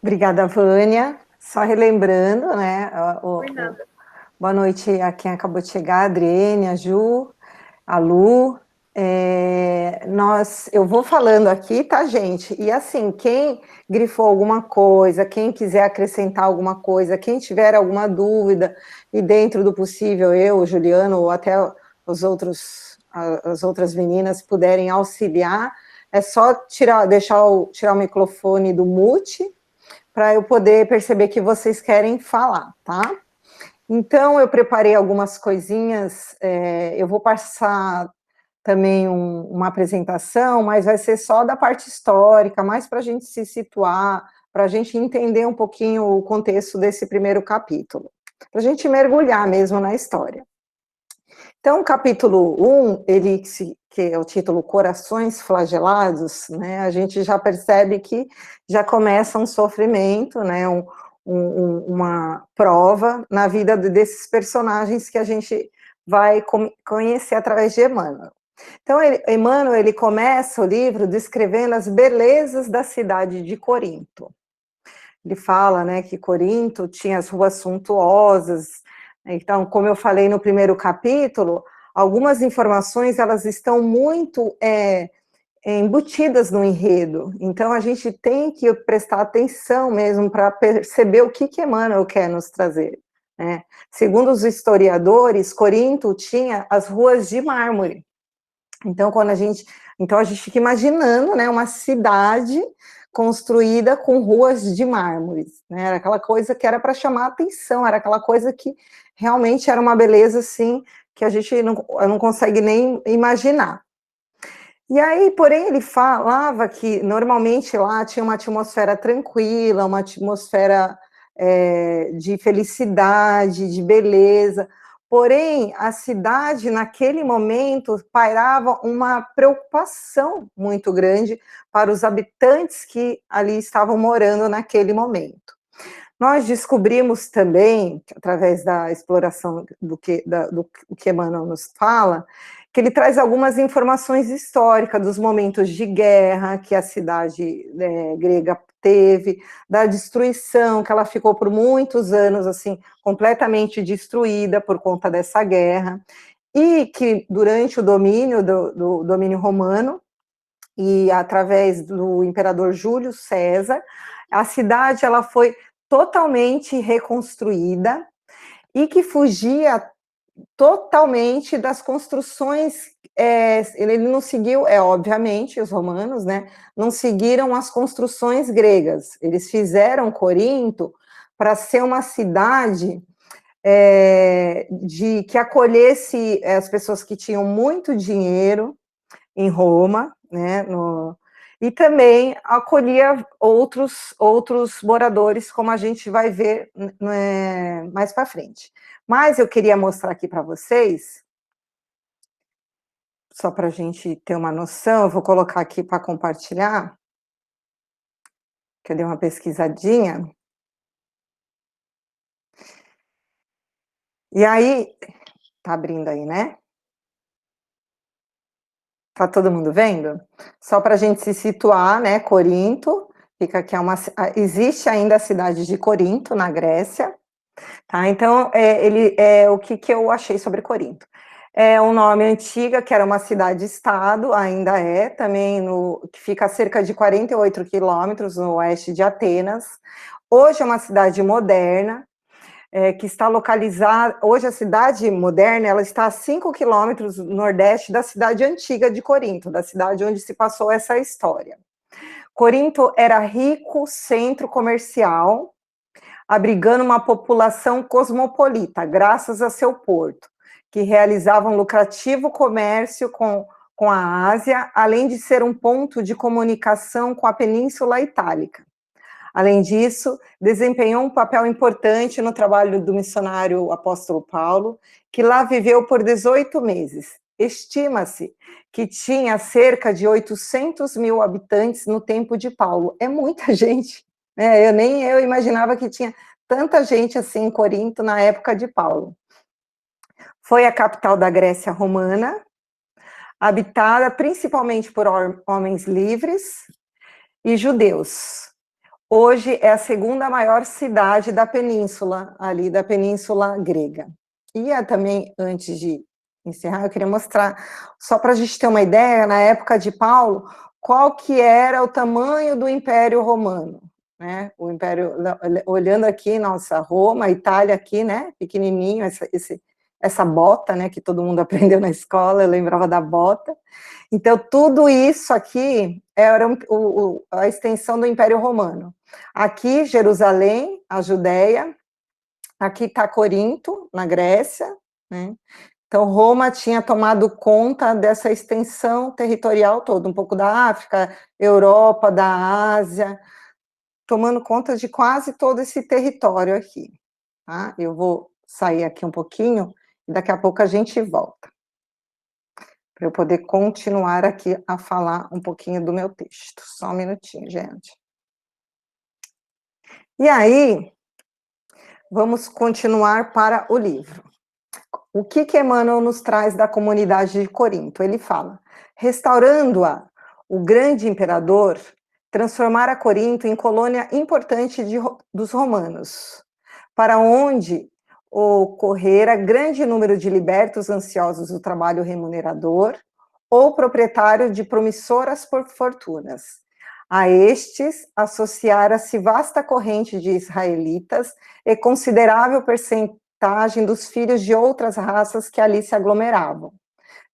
Obrigada, Vânia. Só relembrando, né? Foi nada. Boa noite a quem acabou de chegar, a Adriene, a Ju, a Lu. Eu vou falando aqui, tá, gente? E assim, quem grifou alguma coisa, quem quiser acrescentar alguma coisa, quem tiver alguma dúvida, e dentro do possível, eu, o Juliano, ou até as outras meninas puderem auxiliar, é só tirar o microfone do mute para eu poder perceber que vocês querem falar, tá? Então, eu preparei algumas coisinhas, eu vou passar também uma apresentação, mas vai ser só da parte histórica, mais para a gente se situar, para a gente entender um pouquinho o contexto desse primeiro capítulo, para a gente mergulhar mesmo na história. Então, o capítulo 1, que é o título Corações Flagelados, né, a gente já percebe que já começa um sofrimento, né, uma prova na vida desses personagens que a gente vai conhecer através de Emmanuel. Então, Emmanuel, ele começa o livro descrevendo as belezas da cidade de Corinto. Ele fala, né, que Corinto tinha as ruas suntuosas. Então, como eu falei no primeiro capítulo, algumas informações elas estão muito embutidas no enredo. Então, a gente tem que prestar atenção mesmo para perceber o que Emmanuel quer nos trazer, né? Segundo os historiadores, Corinto tinha as ruas de mármore. Então a gente fica imaginando, né, uma cidade construída com ruas de mármore, né? Era aquela coisa que era para chamar a atenção, era aquela coisa que realmente era uma beleza assim que a gente não consegue nem imaginar. E aí, porém, ele falava que normalmente lá tinha uma atmosfera tranquila, uma atmosfera de felicidade, de beleza. Porém, a cidade, naquele momento, pairava uma preocupação muito grande para os habitantes que ali estavam morando naquele momento. Nós descobrimos também, através da exploração do que Emmanuel nos fala, que ele traz algumas informações históricas dos momentos de guerra que a cidade grega teve, da destruição, que ela ficou por muitos anos assim completamente destruída por conta dessa guerra, e que durante o domínio do domínio romano e através do imperador Júlio César, a cidade ela foi totalmente reconstruída e que fugia totalmente das construções. Ele não seguiu, obviamente, os romanos, né, não seguiram as construções gregas. Eles fizeram Corinto para ser uma cidade que acolhesse as pessoas que tinham muito dinheiro em Roma, né, e também acolhia outros moradores, como a gente vai ver mais para frente. Mas eu queria mostrar aqui para vocês, só para a gente ter uma noção, eu vou colocar aqui para compartilhar, que eu dei uma pesquisadinha. E aí, tá abrindo aí, né? Tá todo mundo vendo? Só para a gente se situar, né? Corinto, fica aqui, existe ainda a cidade de Corinto, na Grécia, tá? Então, o que eu achei sobre Corinto? É um nome antiga, que era uma cidade-estado, ainda também que fica a cerca de 48 quilômetros no oeste de Atenas. Hoje é uma cidade moderna, que está localizada. Hoje a cidade moderna ela está a 5 quilômetros nordeste da cidade antiga de Corinto, da cidade onde se passou essa história. Corinto era rico centro comercial, abrigando uma população cosmopolita, graças a seu porto, que realizava um lucrativo comércio com a Ásia, além de ser um ponto de comunicação com a Península Itálica. Além disso, desempenhou um papel importante no trabalho do missionário apóstolo Paulo, que lá viveu por 18 meses. Estima-se que tinha cerca de 800 mil habitantes no tempo de Paulo. É muita gente, né? Nem eu imaginava que tinha tanta gente assim em Corinto na época de Paulo. Foi a capital da Grécia Romana, habitada principalmente por homens livres e judeus. Hoje é a segunda maior cidade da península, ali da Península Grega. E também, antes de encerrar, eu queria mostrar, só para a gente ter uma ideia, na época de Paulo, qual que era o tamanho do Império Romano, né? O Império, olhando aqui, nossa, Roma, Itália aqui, né? Pequenininho, essa bota, né? Que todo mundo aprendeu na escola, eu lembrava da bota. Então, tudo isso aqui era a extensão do Império Romano. Aqui, Jerusalém, a Judéia, aqui está Corinto, na Grécia, né? Então, Roma tinha tomado conta dessa extensão territorial toda, um pouco da África, Europa, da Ásia, tomando conta de quase todo esse território aqui, tá? Eu vou sair aqui um pouquinho e daqui a pouco a gente volta, para eu poder continuar aqui a falar um pouquinho do meu texto. Só um minutinho, gente. E aí, vamos continuar para o livro. O que Emmanuel nos traz da comunidade de Corinto? Ele fala, restaurando-a, o grande imperador transformara Corinto em colônia importante dos romanos, para onde ocorrera grande número de libertos ansiosos do trabalho remunerador ou proprietário de promissoras fortunas. A estes associara-se vasta corrente de israelitas e considerável percentagem dos filhos de outras raças que ali se aglomeravam,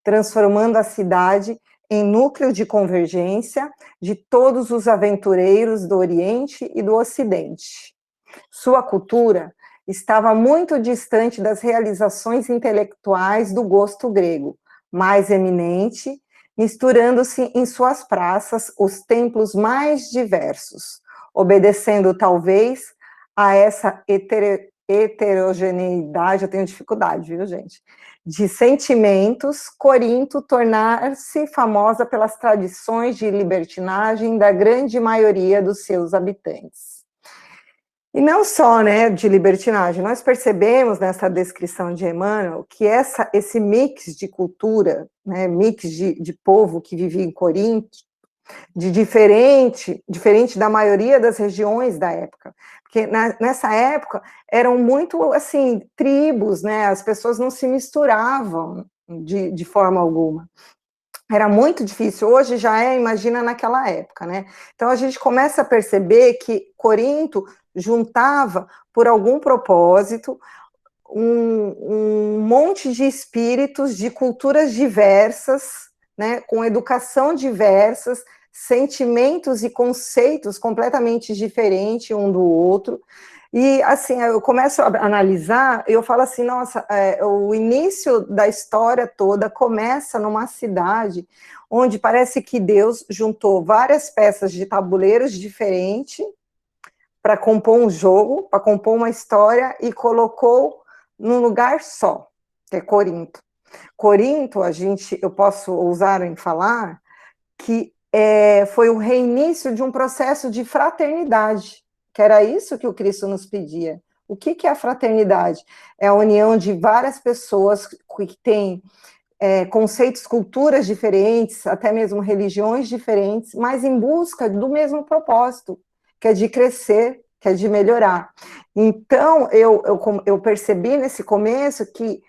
transformando a cidade em núcleo de convergência de todos os aventureiros do Oriente e do Ocidente. Sua cultura estava muito distante das realizações intelectuais do gosto grego, mais eminente, misturando-se em suas praças os templos mais diversos, obedecendo talvez a essa heterogeneidade, eu tenho dificuldade, viu, gente? De sentimentos, Corinto tornar-se famosa pelas tradições de libertinagem da grande maioria dos seus habitantes. E não só, né, de libertinagem, nós percebemos nessa descrição de Emmanuel que esse mix de cultura, né, mix de povo que vivia em Corinto, de diferente da maioria das regiões da época, porque nessa época eram muito, assim, tribos, né, as pessoas não se misturavam de forma alguma. Era muito difícil, hoje já é, imagina naquela época, né? Então a gente começa a perceber que Corinto juntava, por algum propósito, um monte de espíritos de culturas diversas, né, com educação diversas, sentimentos e conceitos completamente diferentes um do outro. E, assim, eu começo a analisar, eu falo assim, nossa, o início da história toda começa numa cidade onde parece que Deus juntou várias peças de tabuleiros diferentes para compor um jogo, para compor uma história, e colocou num lugar só, que é Corinto. Corinto, eu posso ousar em falar, que foi o reinício de um processo de fraternidade, que era isso que o Cristo nos pedia. O que é a fraternidade? É a união de várias pessoas que têm conceitos, culturas diferentes, até mesmo religiões diferentes, mas em busca do mesmo propósito, que é de crescer, que é de melhorar. Então, eu percebi nesse começo que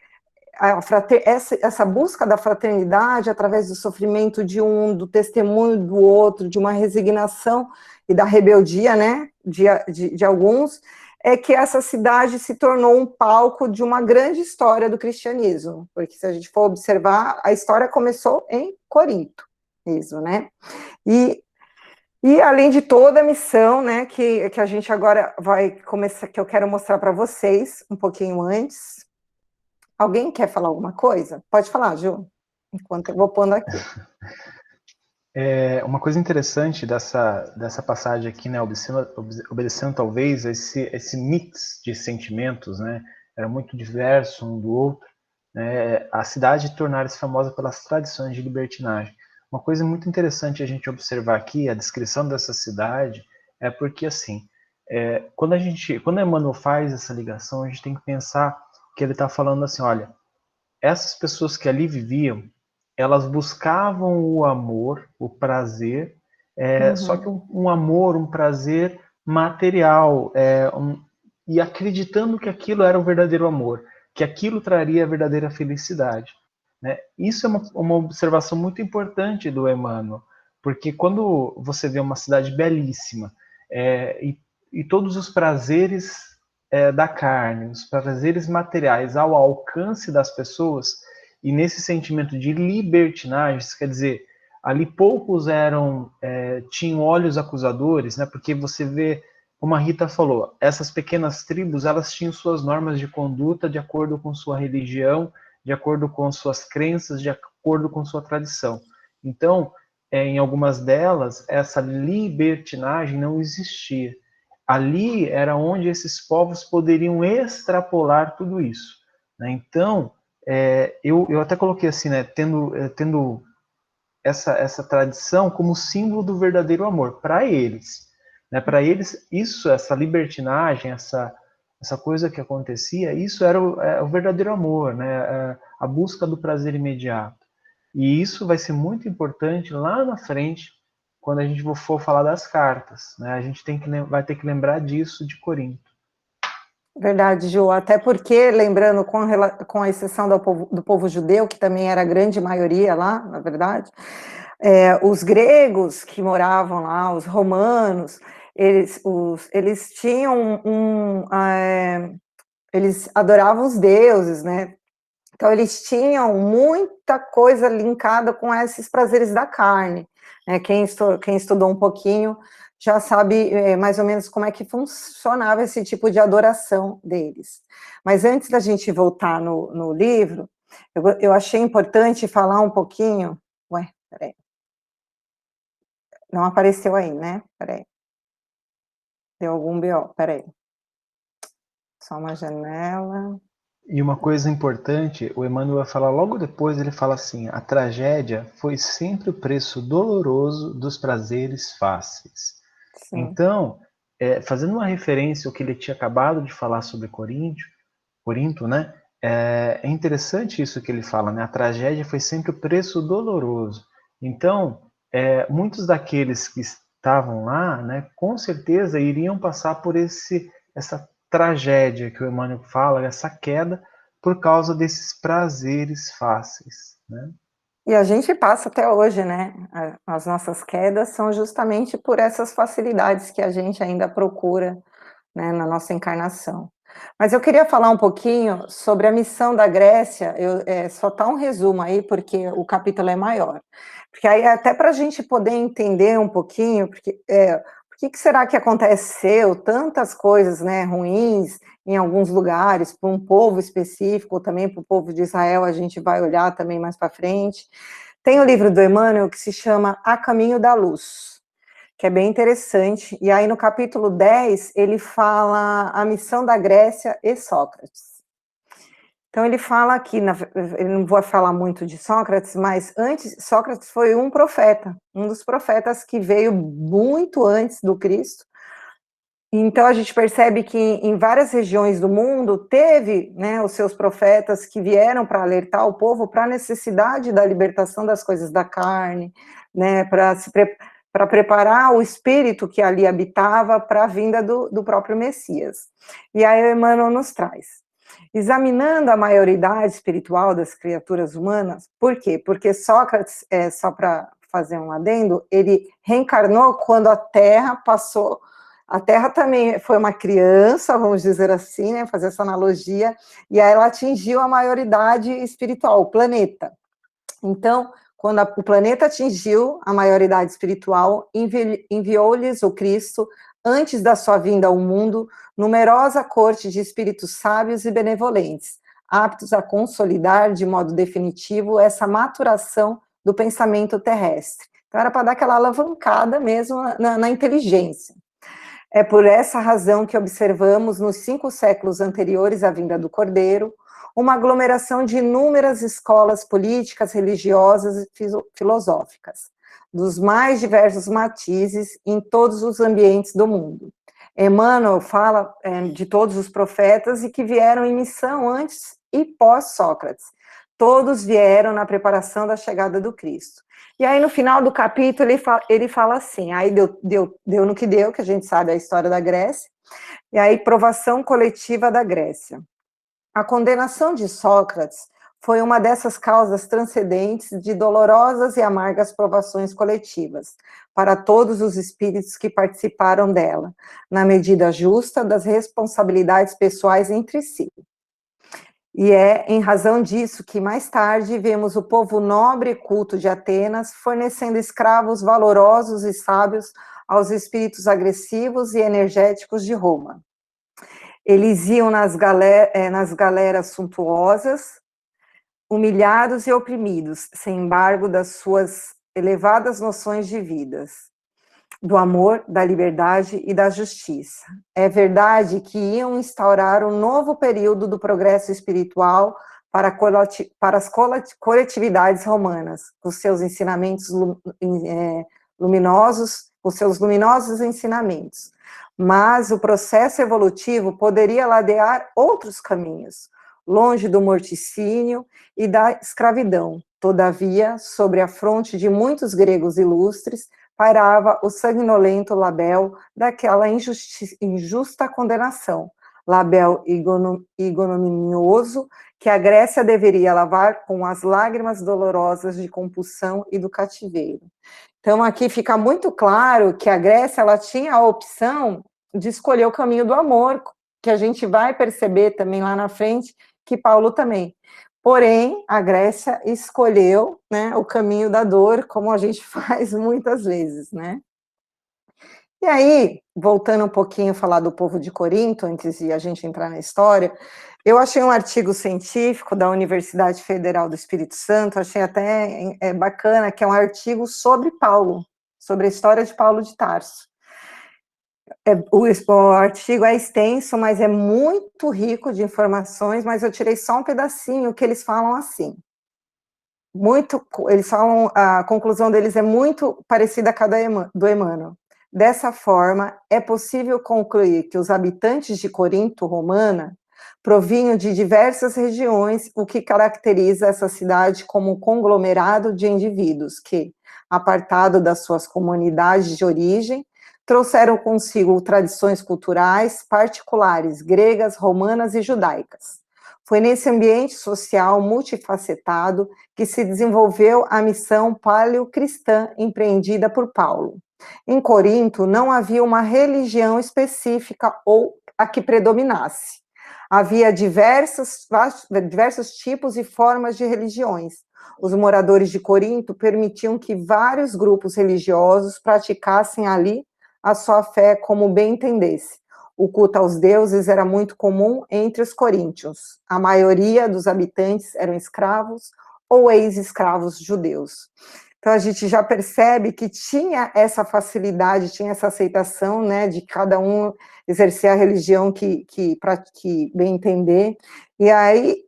essa busca da fraternidade através do sofrimento de um, do testemunho do outro, de uma resignação e da rebeldia, né, de alguns, é que essa cidade se tornou um palco de uma grande história do cristianismo, porque se a gente for observar, a história começou em Corinto, mesmo, né, e além de toda a missão, né, que a gente agora vai começar, que eu quero mostrar para vocês um pouquinho antes. Alguém quer falar alguma coisa? Pode falar, Ju, enquanto eu vou pondo aqui. Uma coisa interessante dessa passagem aqui, né, obedecendo talvez esse mix de sentimentos, né, era muito diverso um do outro, né, a cidade tornar-se famosa pelas tradições de libertinagem. Uma coisa muito interessante a gente observar aqui, a descrição dessa cidade, é porque, assim, quando Emmanuel faz essa ligação, a gente tem que pensar que ele está falando assim, olha, essas pessoas que ali viviam, elas buscavam o amor, o prazer, só que um amor, um prazer material, e acreditando que aquilo era o verdadeiro amor, que aquilo traria a verdadeira felicidade. Né? Isso é uma observação muito importante do Emmanuel, porque quando você vê uma cidade belíssima e todos os prazeres da carne, os prazeres materiais ao alcance das pessoas, e nesse sentimento de libertinagem, isso quer dizer, ali poucos tinham olhos acusadores, né? Porque você vê, como a Rita falou, essas pequenas tribos, elas tinham suas normas de conduta de acordo com sua religião, de acordo com suas crenças, de acordo com sua tradição. Então, em algumas delas, essa libertinagem não existia. Ali era onde esses povos poderiam extrapolar tudo isso. Né? Então, eu até coloquei assim, né, tendo essa tradição como símbolo do verdadeiro amor para eles. Né? Para eles, essa libertinagem, essa coisa que acontecia, isso era o verdadeiro amor, né? A busca do prazer imediato. E isso vai ser muito importante lá na frente, quando a gente for falar das cartas. Né? A gente vai ter que lembrar disso de Corinto. Verdade, Ju, até porque, lembrando, com a exceção do povo judeu, que também era a grande maioria lá, na verdade, os gregos que moravam lá, os romanos, eles tinham eles adoravam os deuses, né? Então, eles tinham muita coisa linkada com esses prazeres da carne. Né? Quem estudou um pouquinho já sabe mais ou menos como é que funcionava esse tipo de adoração deles. Mas antes da gente voltar no livro, eu achei importante falar um pouquinho... Ué, peraí. Não apareceu aí, né? Peraí. Deu algum BO, peraí. Só uma janela... E uma coisa importante, o Emmanuel vai falar logo depois, ele fala assim, a tragédia foi sempre o preço doloroso dos prazeres fáceis. Sim. Então, fazendo uma referência ao que ele tinha acabado de falar sobre Corinto, né? É interessante isso que ele fala, né? A tragédia foi sempre o preço doloroso. Então, muitos daqueles que estavam lá, né, com certeza iriam passar por essa tragédia que o Emmanuel fala, essa queda, por causa desses prazeres fáceis, né? E a gente passa até hoje, né? As nossas quedas são justamente por essas facilidades que a gente ainda procura, né, na nossa encarnação. Mas eu queria falar um pouquinho sobre a missão da Grécia, só tá um resumo aí, porque o capítulo é maior. Porque aí até para a gente poder entender um pouquinho, porque por que será que aconteceu tantas coisas, né, ruins em alguns lugares, para um povo específico, ou também para o povo de Israel, a gente vai olhar também mais para frente. Tem o livro do Emmanuel que se chama A Caminho da Luz, que é bem interessante, e aí no capítulo 10, ele fala a missão da Grécia e Sócrates. Então ele fala aqui, ele não vou falar muito de Sócrates, mas antes, Sócrates foi um profeta, um dos profetas que veio muito antes do Cristo. Então a gente percebe que em várias regiões do mundo teve, né, os seus profetas que vieram para alertar o povo para a necessidade da libertação das coisas da carne, né, para preparar o espírito que ali habitava para a vinda do próprio Messias. E aí o Emmanuel nos traz. Examinando a maioridade espiritual das criaturas humanas, por quê? Porque Sócrates, só para fazer um adendo, ele reencarnou quando a Terra passou... A Terra também foi uma criança, vamos dizer assim, né, fazer essa analogia, e aí ela atingiu a maioridade espiritual, o planeta. Então, quando o planeta atingiu a maioridade espiritual, enviou-lhes o Cristo, antes da sua vinda ao mundo, numerosa corte de espíritos sábios e benevolentes, aptos a consolidar de modo definitivo essa maturação do pensamento terrestre. Então, era para dar aquela alavancada mesmo na inteligência. É por essa razão que observamos, nos 5 séculos anteriores à vinda do Cordeiro, uma aglomeração de inúmeras escolas políticas, religiosas e filosóficas, dos mais diversos matizes em todos os ambientes do mundo. Emmanuel fala de todos os profetas e que vieram em missão antes e pós-Sócrates, todos vieram na preparação da chegada do Cristo. E aí, no final do capítulo, ele fala assim, aí deu no que deu, que a gente sabe a história da Grécia, e aí, provação coletiva da Grécia. A condenação de Sócrates foi uma dessas causas transcendentes de dolorosas e amargas provações coletivas, para todos os espíritos que participaram dela, na medida justa das responsabilidades pessoais entre si. E é em razão disso que, mais tarde, vemos o povo nobre e culto de Atenas fornecendo escravos valorosos e sábios aos espíritos agressivos e energéticos de Roma. Eles iam nas galeras suntuosas, humilhados e oprimidos, sem embargo das suas elevadas noções de vidas, do amor, da liberdade e da justiça. É verdade que iam instaurar um novo período do progresso espiritual para as coletividades romanas, com seus ensinamentos luminosos, com seus luminosos ensinamentos. Mas o processo evolutivo poderia ladear outros caminhos, longe do morticínio e da escravidão. Todavia, sobre a fronte de muitos gregos ilustres, pairava o sanguinolento labéu daquela injusta condenação, labéu ignominioso que a Grécia deveria lavar com as lágrimas dolorosas de compulsão e do cativeiro. Então, aqui fica muito claro que a Grécia ela tinha a opção de escolher o caminho do amor, que a gente vai perceber também lá na frente, que Paulo também. Porém, a Grécia escolheu, né, o caminho da dor, como a gente faz muitas vezes, né? E aí, voltando um pouquinho a falar do povo de Corinto, antes de a gente entrar na história, eu achei um artigo científico da Universidade Federal do Espírito Santo, achei até bacana, que é um artigo sobre Paulo, sobre a história de Paulo de Tarso. O artigo é extenso, mas é muito rico de informações, mas eu tirei só um pedacinho que eles falam assim. Eles falam, a conclusão deles é muito parecida com a do Emmanuel. Dessa forma, é possível concluir que os habitantes de Corinto romana provinham de diversas regiões, o que caracteriza essa cidade como um conglomerado de indivíduos que, apartado das suas comunidades de origem, trouxeram consigo tradições culturais particulares, gregas, romanas e judaicas. Foi nesse ambiente social multifacetado que se desenvolveu a missão paleocristã empreendida por Paulo. Em Corinto, não havia uma religião específica ou a que predominasse. Havia diversos tipos e formas de religiões. Os moradores de Corinto permitiam que vários grupos religiosos praticassem ali a sua fé como bem entendesse. O culto aos deuses era muito comum entre os coríntios. A maioria dos habitantes eram escravos ou ex-escravos judeus. Então, a gente já percebe que tinha essa facilidade, tinha essa aceitação, né, de cada um exercer a religião que bem entender. E aí,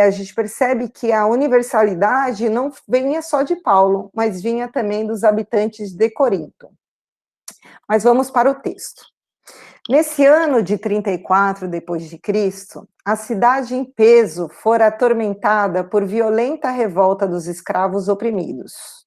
a gente percebe que a universalidade não vinha só de Paulo, mas vinha também dos habitantes de Corinto. Mas vamos para o texto. Nesse ano de 34 depois de Cristo, a cidade em peso fora atormentada por violenta revolta dos escravos oprimidos.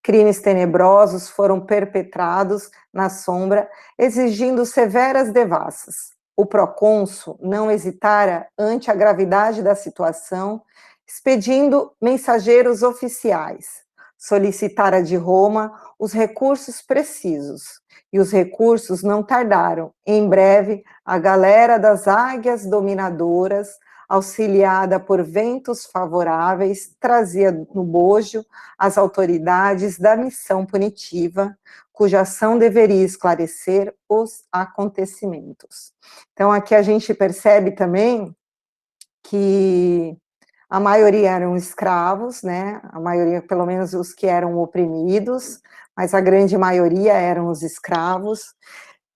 Crimes tenebrosos foram perpetrados na sombra, exigindo severas devassas. O procônsul não hesitara ante a gravidade da situação, expedindo mensageiros oficiais. Solicitara de Roma os recursos precisos, e os recursos não tardaram. Em breve, a galera das águias dominadoras, auxiliada por ventos favoráveis, trazia no bojo as autoridades da missão punitiva, cuja ação deveria esclarecer os acontecimentos. Então, aqui a gente percebe também que a maioria eram escravos, né? A maioria, pelo menos os que eram oprimidos, mas a grande maioria eram os escravos.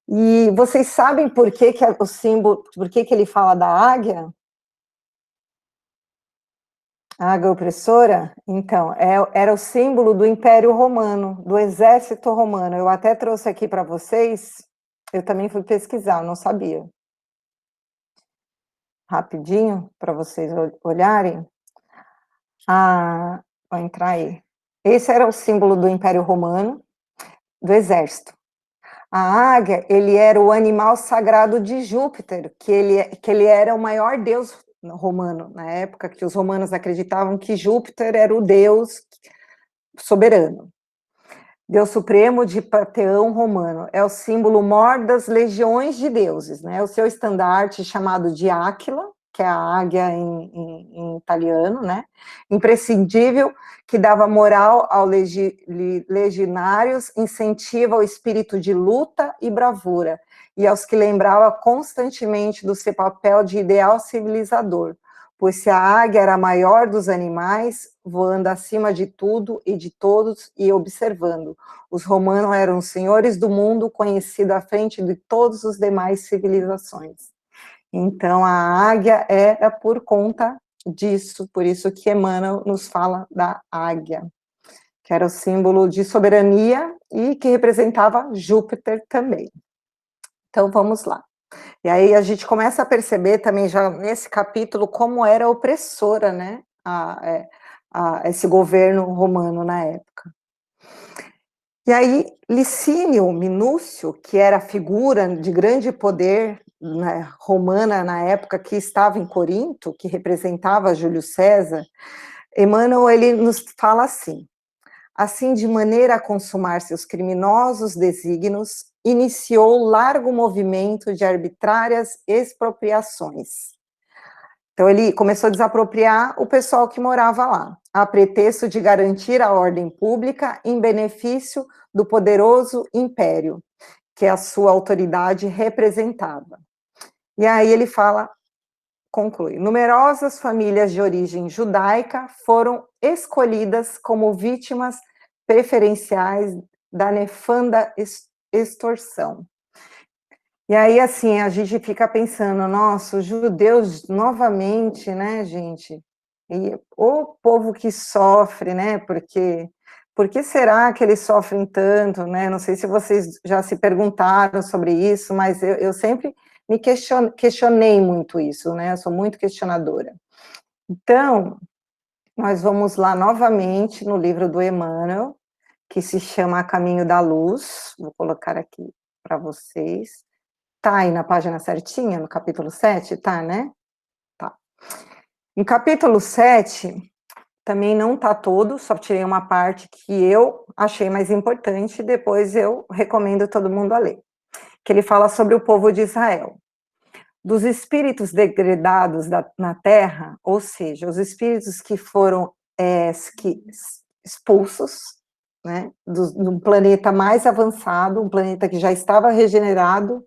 E vocês sabem por que o símbolo, por que ele fala da águia? A águia opressora? Então, era o símbolo do Império Romano, do exército romano. Eu até trouxe aqui para vocês, eu também fui pesquisar, eu não sabia. Rapidinho, para vocês olharem. Vou entrar aí. Esse era o símbolo do Império Romano, do exército. A águia, ele era o animal sagrado de Júpiter, que ele era o maior deus romano, na época que os romanos acreditavam que Júpiter era o deus soberano. Deus supremo de panteão romano, é o símbolo mor das legiões de deuses, né? O seu estandarte chamado de Áquila, que é a águia em italiano, né? Imprescindível, que dava moral aos legionários, incentiva o espírito de luta e bravura, e aos que lembrava constantemente do seu papel de ideal civilizador, pois se a águia era a maior dos animais, voando acima de tudo e de todos e observando, os romanos eram senhores do mundo, conhecido à frente de todas as demais civilizações. Então, a águia era por conta disso, por isso que Emmanuel nos fala da águia, que era o símbolo de soberania e que representava Júpiter também. Então, vamos lá. E aí a gente começa a perceber também já nesse capítulo como era opressora, né, esse governo romano na época. E aí Licínio Minúcio, que era a figura de grande poder, né, romana na época, que estava em Corinto, que representava Júlio César, Emmanuel, ele nos fala assim, de maneira a consumar seus criminosos desígnios, iniciou largo movimento de arbitrárias expropriações. Então, ele começou a desapropriar o pessoal que morava lá, a pretexto de garantir a ordem pública em benefício do poderoso império, que a sua autoridade representava. E aí ele fala, conclui, numerosas famílias de origem judaica foram escolhidas como vítimas preferenciais da nefanda extorsão. E aí, assim, a gente fica pensando, nossa, os judeus novamente, né, gente? E o povo que sofre, né? Por que será que eles sofrem tanto, né? Não sei se vocês já se perguntaram sobre isso, mas eu sempre me questionei muito isso, né? Eu sou muito questionadora. Então, nós vamos lá novamente no livro do Emmanuel, que se chama A Caminho da Luz, vou colocar aqui para vocês. Tá aí na página certinha, no capítulo 7, tá, né? Tá. Em capítulo 7, também não tá todo, só tirei uma parte que eu achei mais importante, depois eu recomendo todo mundo a ler. Que ele fala sobre o povo de Israel. Dos espíritos degradados na terra, ou seja, os espíritos que foram expulsos, né, do planeta mais avançado, um planeta que já estava regenerado,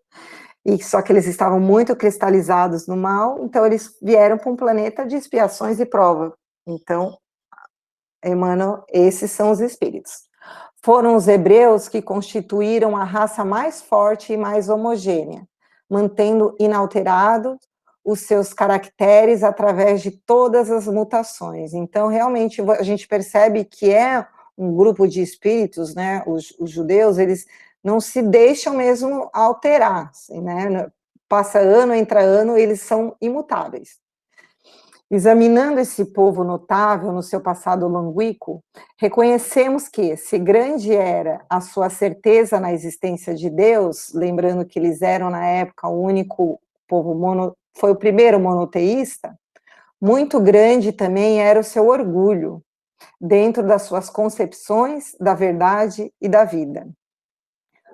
e só que eles estavam muito cristalizados no mal, então eles vieram para um planeta de expiações e prova. Então, Emmanuel, esses são os espíritos. Foram os hebreus que constituíram a raça mais forte e mais homogênea, mantendo inalterados os seus caracteres através de todas as mutações. Então, realmente, a gente percebe que é um grupo de espíritos, né? Os judeus, eles não se deixam mesmo alterar, assim, né? Passa ano, entra ano, eles são imutáveis. Examinando esse povo notável no seu passado longínquo, reconhecemos que, se grande era a sua certeza na existência de Deus, lembrando que eles eram, na época, o único povo foi o primeiro monoteísta, muito grande também era o seu orgulho, dentro das suas concepções da verdade e da vida.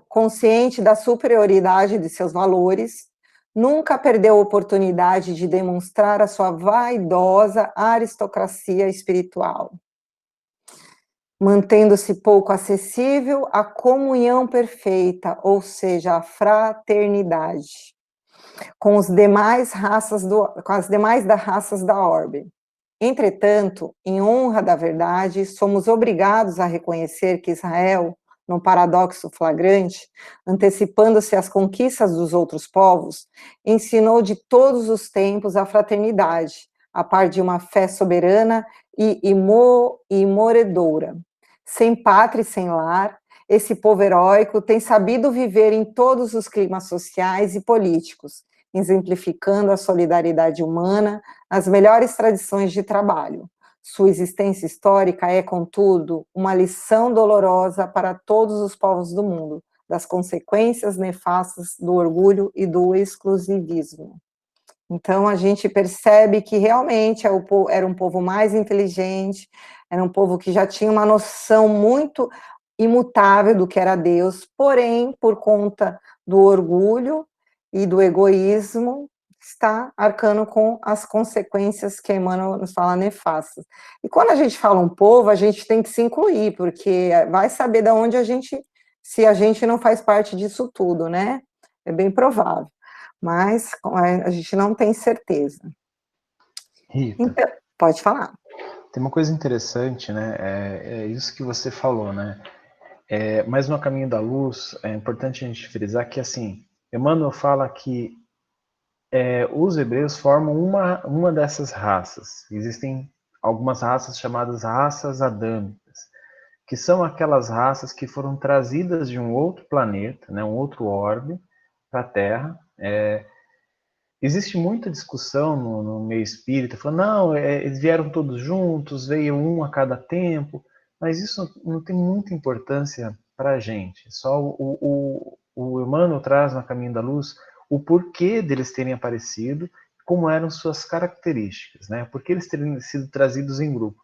Consciente da superioridade de seus valores, nunca perdeu a oportunidade de demonstrar a sua vaidosa aristocracia espiritual, mantendo-se pouco acessível à comunhão perfeita, ou seja, à fraternidade, com as demais raças da orbe. Entretanto, em honra da verdade, somos obrigados a reconhecer que Israel, num paradoxo flagrante, antecipando-se às conquistas dos outros povos, ensinou de todos os tempos a fraternidade, a par de uma fé soberana e imoredora. Sem pátria e sem lar, esse povo heróico tem sabido viver em todos os climas sociais e políticos, exemplificando a solidariedade humana, as melhores tradições de trabalho, Sua existência histórica é, contudo, uma lição dolorosa para todos os povos do mundo, das consequências nefastas do orgulho e do exclusivismo. Então, a gente percebe que realmente era um povo mais inteligente, era um povo que já tinha uma noção muito imutável do que era Deus, porém, por conta do orgulho e do egoísmo, está arcando com as consequências que Emmanuel nos fala nefastas. E quando a gente fala um povo, a gente tem que se incluir, porque vai saber de onde se a gente não faz parte disso tudo, né? É bem provável, mas a gente não tem certeza. Rita, então, pode falar. Tem uma coisa interessante, né? É isso que você falou, né? Mas no caminho da luz, é importante a gente frisar que, assim, Emmanuel fala que os hebreus formam uma dessas raças. Existem algumas raças chamadas raças adâmicas, que são aquelas raças que foram trazidas de um outro planeta, né, um outro orbe, para a Terra. Existe muita discussão no meio espírita, falando, não, eles vieram todos juntos, veio um a cada tempo, mas isso não tem muita importância para a gente. Só o Emmanuel traz no Caminho da Luz o porquê deles terem aparecido, como eram suas características, né? Por que eles terem sido trazidos em grupo.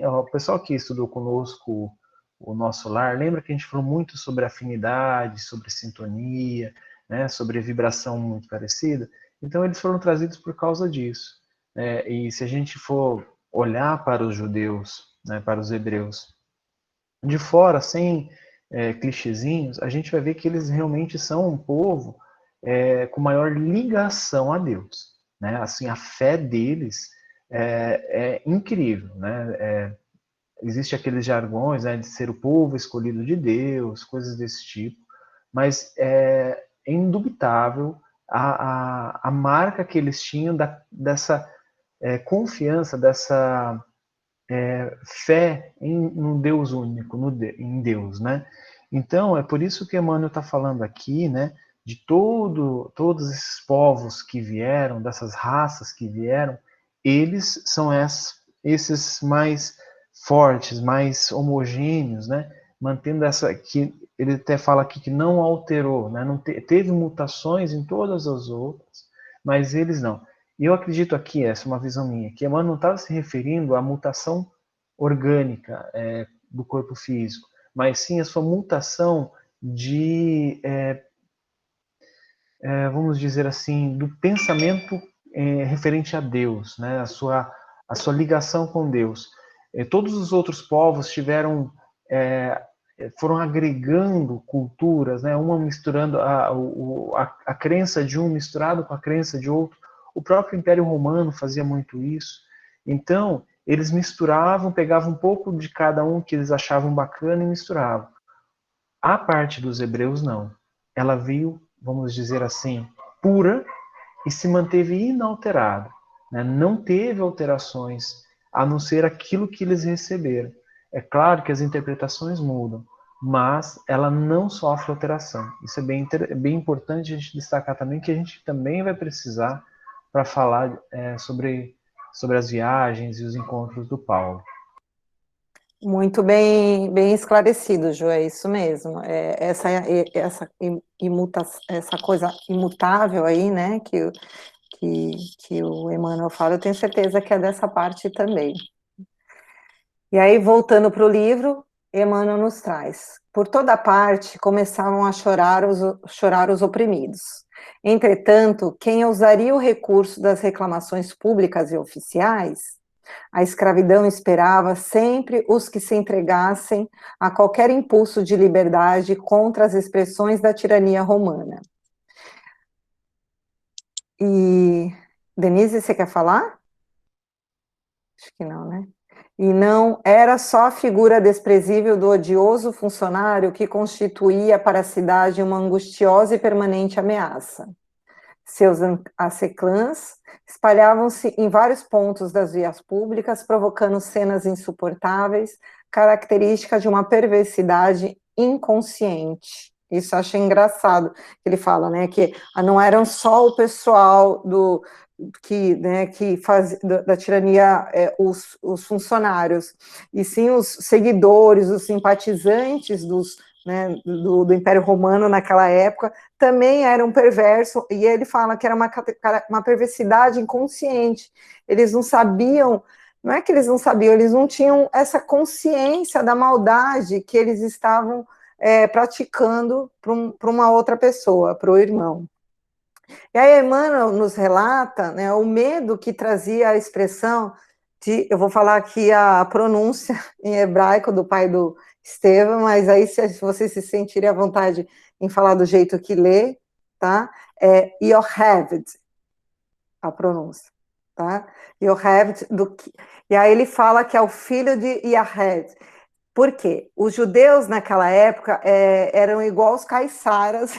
O pessoal que estudou conosco o nosso lar, lembra que a gente falou muito sobre afinidade, sobre sintonia, né? Sobre vibração muito parecida? Então eles foram trazidos por causa disso. E se a gente for olhar para os judeus, né, para os hebreus, de fora, sem clichêzinhos, a gente vai ver que eles realmente são um povo com maior ligação a Deus. Né? Assim, a fé deles é incrível. Né? Existe aqueles jargões, né, de ser o povo escolhido de Deus, coisas desse tipo, mas é indubitável a marca que eles tinham dessa confiança, dessa fé em um Deus único, em Deus, né? Então, é por isso que Emmanuel está falando aqui, né, de todos esses povos que vieram, dessas raças que vieram, eles são esses mais fortes, mais homogêneos, né? Mantendo que ele até fala aqui que não alterou, né? Não teve mutações em todas as outras, mas eles não. E eu acredito aqui, essa é uma visão minha, que Emmanuel não estava se referindo à mutação orgânica do corpo físico, mas sim a sua mutação de, vamos dizer assim, do pensamento referente a Deus, né? A sua ligação com Deus. Todos os outros povos foram agregando culturas, né? Uma misturando a crença de um misturado com a crença de outro. O próprio Império Romano fazia muito isso. Então, eles misturavam, pegavam um pouco de cada um que eles achavam bacana e misturavam. A parte dos hebreus, não. Ela veio, vamos dizer assim, pura e se manteve inalterada. Né? Não teve alterações, a não ser aquilo que eles receberam. É claro que as interpretações mudam, mas ela não sofre alteração. Isso é bem importante a gente destacar também, que a gente também vai precisar para falar sobre as viagens e os encontros do Paulo. Muito bem esclarecido, Ju, é isso mesmo. Essa coisa imutável aí, né, que o Emmanuel fala, eu tenho certeza que é dessa parte também. E aí, voltando para o livro, Emmanuel nos traz. Por toda parte, começavam a chorar os oprimidos. Entretanto, quem usaria o recurso das reclamações públicas e oficiais, a escravidão esperava sempre os que se entregassem a qualquer impulso de liberdade contra as expressões da tirania romana. E, Denise, você quer falar? Acho que não, né? E não era só a figura desprezível do odioso funcionário que constituía para a cidade uma angustiosa e permanente ameaça. Seus aceclãs espalhavam-se em vários pontos das vias públicas, provocando cenas insuportáveis, características de uma perversidade inconsciente. Isso eu acho engraçado, que ele fala, né, que não eram só o pessoal que faz da tirania os funcionários, e sim os seguidores, os simpatizantes do Império Romano naquela época, também eram perversos, e ele fala que era uma perversidade inconsciente. Eles não sabiam, não é que eles não sabiam, eles não tinham essa consciência da maldade que eles estavam praticando para uma outra pessoa, para o irmão. E aí Emmanuel nos relata, né, o medo que trazia a expressão de, eu vou falar aqui a pronúncia em hebraico do pai do Estevão, mas aí se vocês se sentirem à vontade em falar do jeito que lê, tá? É Yocheved, a pronúncia, tá? Yocheved, e aí ele fala que é o filho de Yahed. Por quê? Os judeus naquela época eram igual os caiçaras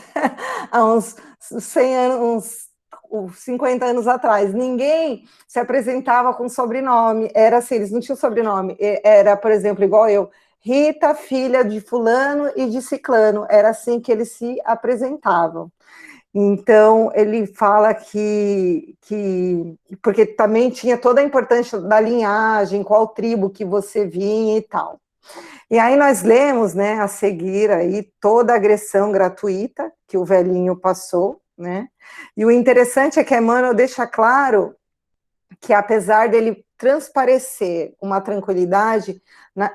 há uns 100 anos, uns 50 anos atrás. Ninguém se apresentava com sobrenome. Era assim, eles não tinham sobrenome. Era, por exemplo, igual eu, Rita, filha de fulano e de ciclano. Era assim que eles se apresentavam. Então, ele fala porque também tinha toda a importância da linhagem, qual tribo que você vinha e tal. E aí nós lemos, né, a seguir aí toda a agressão gratuita que o velhinho passou, né? E o interessante é que Emmanuel deixa claro que apesar dele transparecer uma tranquilidade,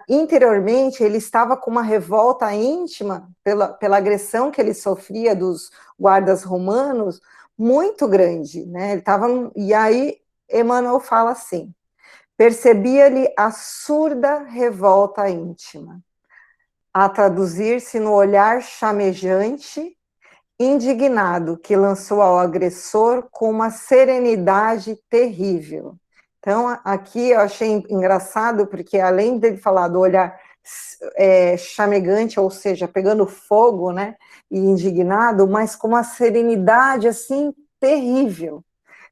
interiormente ele estava com uma revolta íntima pela agressão que ele sofria dos guardas romanos muito grande, né? Ele estava, e aí Emmanuel fala assim: percebia-lhe a surda revolta íntima, a traduzir-se no olhar chamejante, indignado, que lançou ao agressor com uma serenidade terrível. Então, aqui eu achei engraçado, porque além dele falar do olhar chamegante, ou seja, pegando fogo, né, e indignado, mas com uma serenidade, assim, terrível.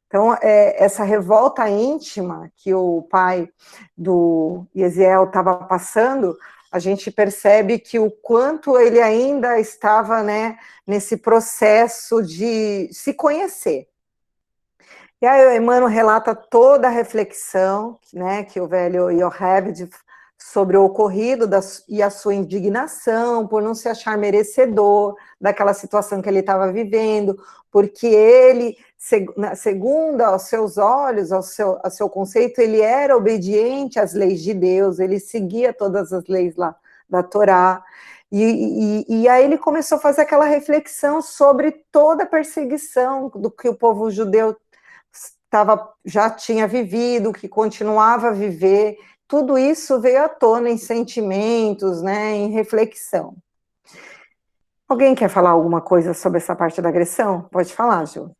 Então, essa revolta íntima que o pai do Yesiel estava passando, a gente percebe que o quanto ele ainda estava, né, nesse processo de se conhecer. E aí o Emmanuel relata toda a reflexão, né, que o velho Yocheved sobre o ocorrido e a sua indignação por não se achar merecedor daquela situação que ele estava vivendo, porque ele, segundo aos seus olhos, ao seu conceito, ele era obediente às leis de Deus, ele seguia todas as leis lá da Torá, e aí ele começou a fazer aquela reflexão sobre toda a perseguição do que o povo judeu já tinha vivido, que continuava a viver. Tudo isso veio à tona em sentimentos, né, em reflexão. Alguém quer falar alguma coisa sobre essa parte da agressão? Pode falar, Ju.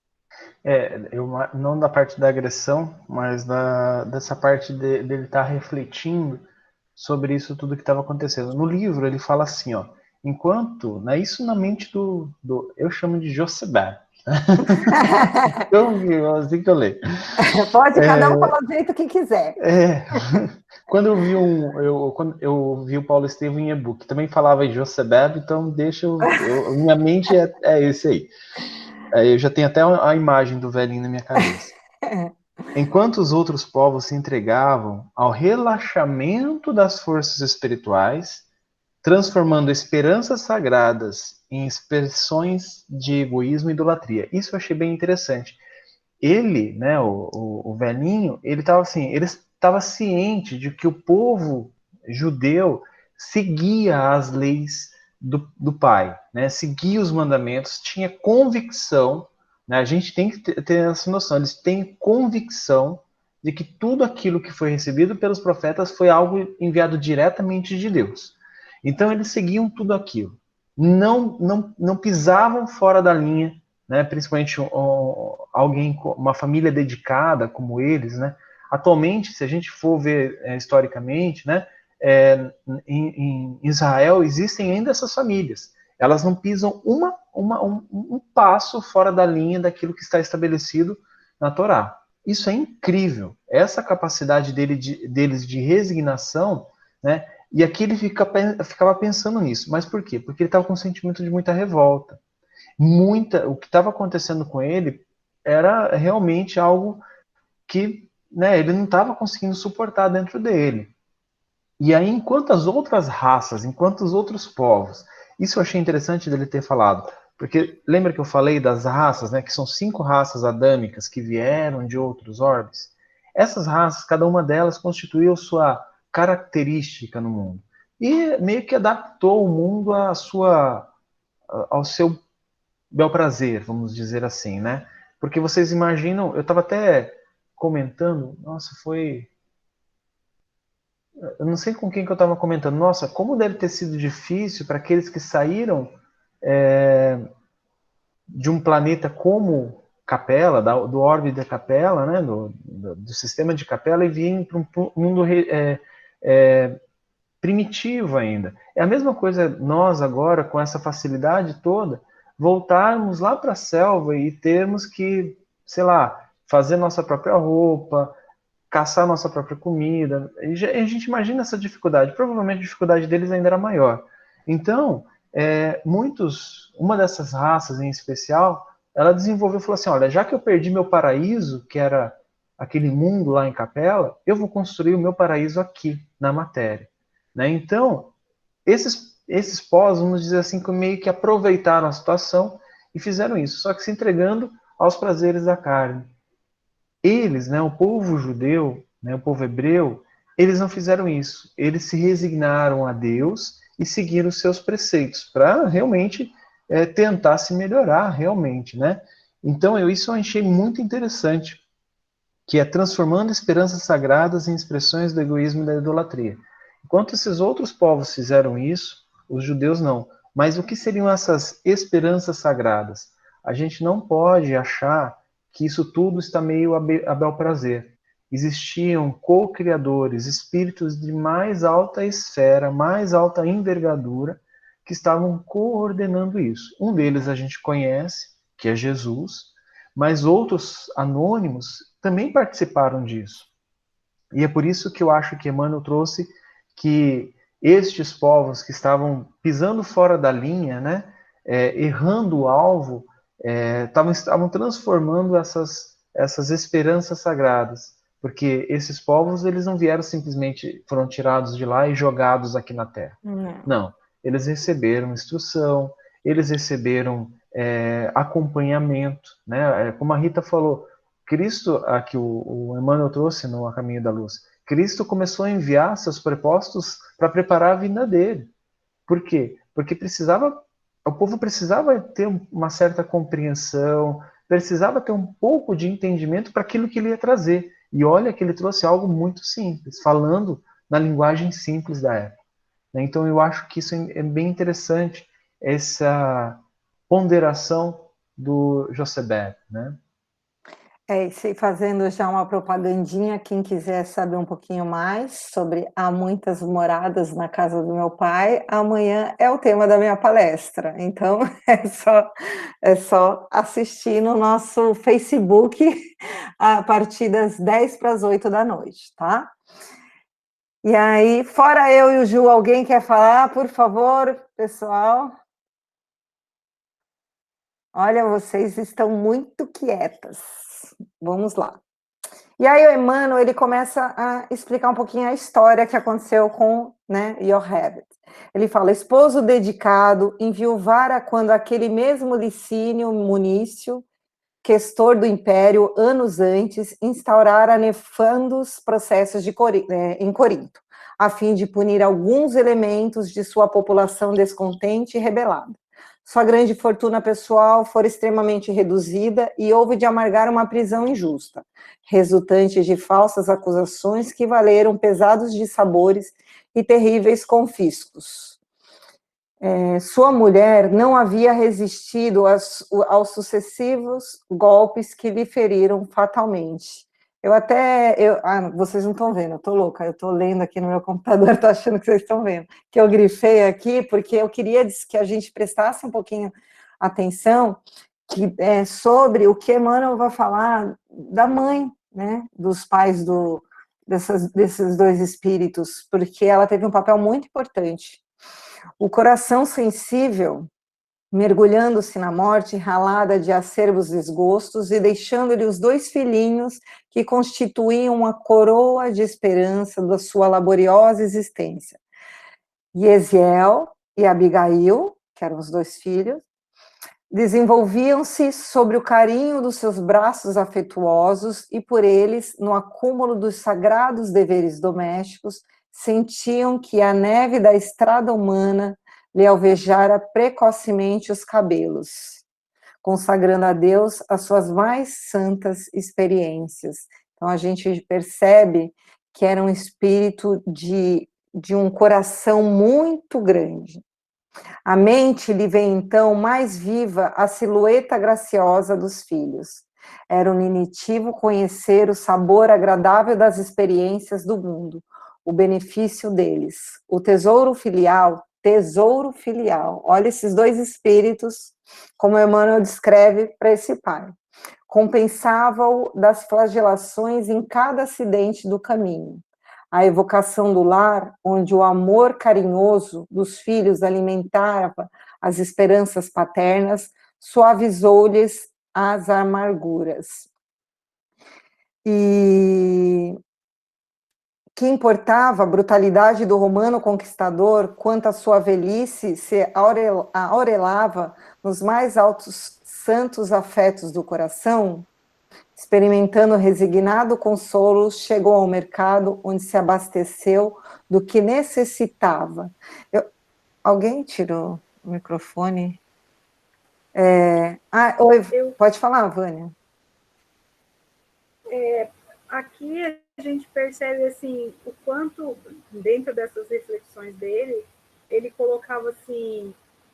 Não da parte da agressão, mas dessa parte dele estar refletindo sobre isso tudo que estava acontecendo. No livro ele fala assim, ó, enquanto, né, isso na mente eu chamo de Josebá. Assim que eu leio. Pode, cada um falar do jeito que quiser. Quando eu vi o Paulo Estevam em e-book, também falava em Josebeb, então minha mente é esse aí. Eu já tenho até a imagem do velhinho na minha cabeça. Enquanto os outros povos se entregavam ao relaxamento das forças espirituais, transformando esperanças sagradas em expressões de egoísmo e idolatria. Isso eu achei bem interessante. Ele, né, o velhinho, ele estava ciente de que o povo judeu seguia as leis do pai, né, seguia os mandamentos, tinha convicção, né, a gente tem que ter essa noção, eles têm convicção de que tudo aquilo que foi recebido pelos profetas foi algo enviado diretamente de Deus. Então eles seguiam tudo aquilo, não pisavam fora da linha, né, principalmente alguém, uma família dedicada como eles, né? Atualmente, se a gente for ver historicamente, né, em Israel existem ainda essas famílias. Elas não pisam um passo fora da linha daquilo que está estabelecido na Torá. Isso é incrível. Essa capacidade deles de resignação, né? E aqui ele ficava pensando nisso. Mas por quê? Porque ele estava com um sentimento de muita revolta. O que estava acontecendo com ele era realmente algo que, né, ele não estava conseguindo suportar dentro dele. E aí, enquanto as outras raças, enquanto os outros povos, isso eu achei interessante dele ter falado, porque lembra que eu falei das raças, né, que são 5 raças adâmicas que vieram de outros orbes? Essas raças, cada uma delas constituiu sua característica no mundo. E meio que adaptou o mundo ao seu bel prazer, vamos dizer assim, né? Porque vocês imaginam, eu estava até comentando, nossa, eu não sei com quem que eu estava comentando, nossa, como deve ter sido difícil para aqueles que saíram de um planeta como Capela, do orbe da Capela, né, do sistema de Capela, e vêm para um mundo primitivo ainda. É a mesma coisa nós agora, com essa facilidade toda, voltarmos lá para a selva e termos que, sei lá, fazer nossa própria roupa, caçar nossa própria comida. E a gente imagina essa dificuldade. Provavelmente a dificuldade deles ainda era maior. Então, uma dessas raças em especial, ela desenvolveu e falou assim, olha, já que eu perdi meu paraíso, que era aquele mundo lá em Capela, eu vou construir o meu paraíso aqui, na matéria. Né? Então, esses povos, vamos dizer assim, que meio que aproveitaram a situação e fizeram isso, só que se entregando aos prazeres da carne. Eles, né, o povo judeu, né, o povo hebreu, eles não fizeram isso. Eles se resignaram a Deus e seguiram os seus preceitos para realmente tentar se melhorar, realmente, né? Então, isso eu achei muito interessante, que é transformando esperanças sagradas em expressões do egoísmo e da idolatria. Enquanto esses outros povos fizeram isso, os judeus não. Mas o que seriam essas esperanças sagradas? A gente não pode achar que isso tudo está meio a bel prazer. Existiam co-criadores, espíritos de mais alta esfera, mais alta envergadura, que estavam coordenando isso. Um deles a gente conhece, que é Jesus, mas outros anônimos também participaram disso. E é por isso que eu acho que Emmanuel trouxe que estes povos que estavam pisando fora da linha, né, errando o alvo, estavam transformando essas esperanças sagradas, porque esses povos eles não vieram simplesmente, foram tirados de lá e jogados aqui na Terra. Não, eles receberam instrução, eles receberam acompanhamento, né? Como a Rita falou, Cristo, aqui o Emmanuel trouxe no A Caminho da Luz, Cristo começou a enviar seus prepostos para preparar a vinda dele. Por quê? Porque o povo precisava ter uma certa compreensão, precisava ter um pouco de entendimento para aquilo que ele ia trazer. E olha que ele trouxe algo muito simples, falando na linguagem simples da época. Então eu acho que isso é bem interessante, essa ponderação do Jochebed, né? E se fazendo já uma propagandinha, quem quiser saber um pouquinho mais sobre Há Muitas Moradas na Casa do Meu Pai, amanhã é o tema da minha palestra, então é só assistir no nosso Facebook a partir das 7:50 da noite, tá? E aí, fora eu e o Ju, alguém quer falar, por favor, pessoal? Olha, vocês estão muito quietas. Vamos lá. E aí o Emmanuel, ele começa a explicar um pouquinho a história que aconteceu com, né, Yochebed. Ele fala, esposo dedicado, enviuvara quando aquele mesmo Licínio Munício, questor do império, anos antes, instaurara nefandos processos em Corinto, a fim de punir alguns elementos de sua população descontente e rebelada. Sua grande fortuna pessoal fora extremamente reduzida e houve de amargar uma prisão injusta, resultante de falsas acusações que valeram pesados dissabores e terríveis confiscos. Sua mulher não havia resistido aos sucessivos golpes que lhe feriram fatalmente. Vocês não estão vendo, eu estou louca, eu estou lendo aqui no meu computador, estou achando que vocês estão vendo, que eu grifei aqui, porque eu queria que a gente prestasse um pouquinho atenção sobre o que Emmanuel vai falar da mãe, né, dos pais desses dois espíritos, porque ela teve um papel muito importante. O coração sensível mergulhando-se na morte ralada de acerbos desgostos e deixando-lhe os 2 filhinhos que constituíam uma coroa de esperança da sua laboriosa existência. Jesiel e Abigail, que eram os 2 filhos, desenvolviam-se sobre o carinho dos seus braços afetuosos e por eles, no acúmulo dos sagrados deveres domésticos, sentiam que a neve da estrada humana lhe alvejara precocemente os cabelos, consagrando a Deus as suas mais santas experiências. Então a gente percebe que era um espírito de um coração muito grande. A mente lhe vem então mais viva a silhueta graciosa dos filhos. Era unitivo conhecer o sabor agradável das experiências do mundo, o benefício deles. O tesouro filial, olha esses 2 espíritos, como Emmanuel descreve para esse pai. Compensava-o das flagelações em cada acidente do caminho. A evocação do lar, onde o amor carinhoso dos filhos alimentava as esperanças paternas, suavizou-lhes as amarguras. E que importava a brutalidade do romano conquistador, quanto a sua velhice se aurelava nos mais altos santos afetos do coração, experimentando resignado consolo, chegou ao mercado onde se abasteceu do que necessitava. Alguém tirou o microfone? Oi, pode falar, Vânia. Aqui a gente percebe assim, o quanto, dentro dessas reflexões dele, ele colocava assim,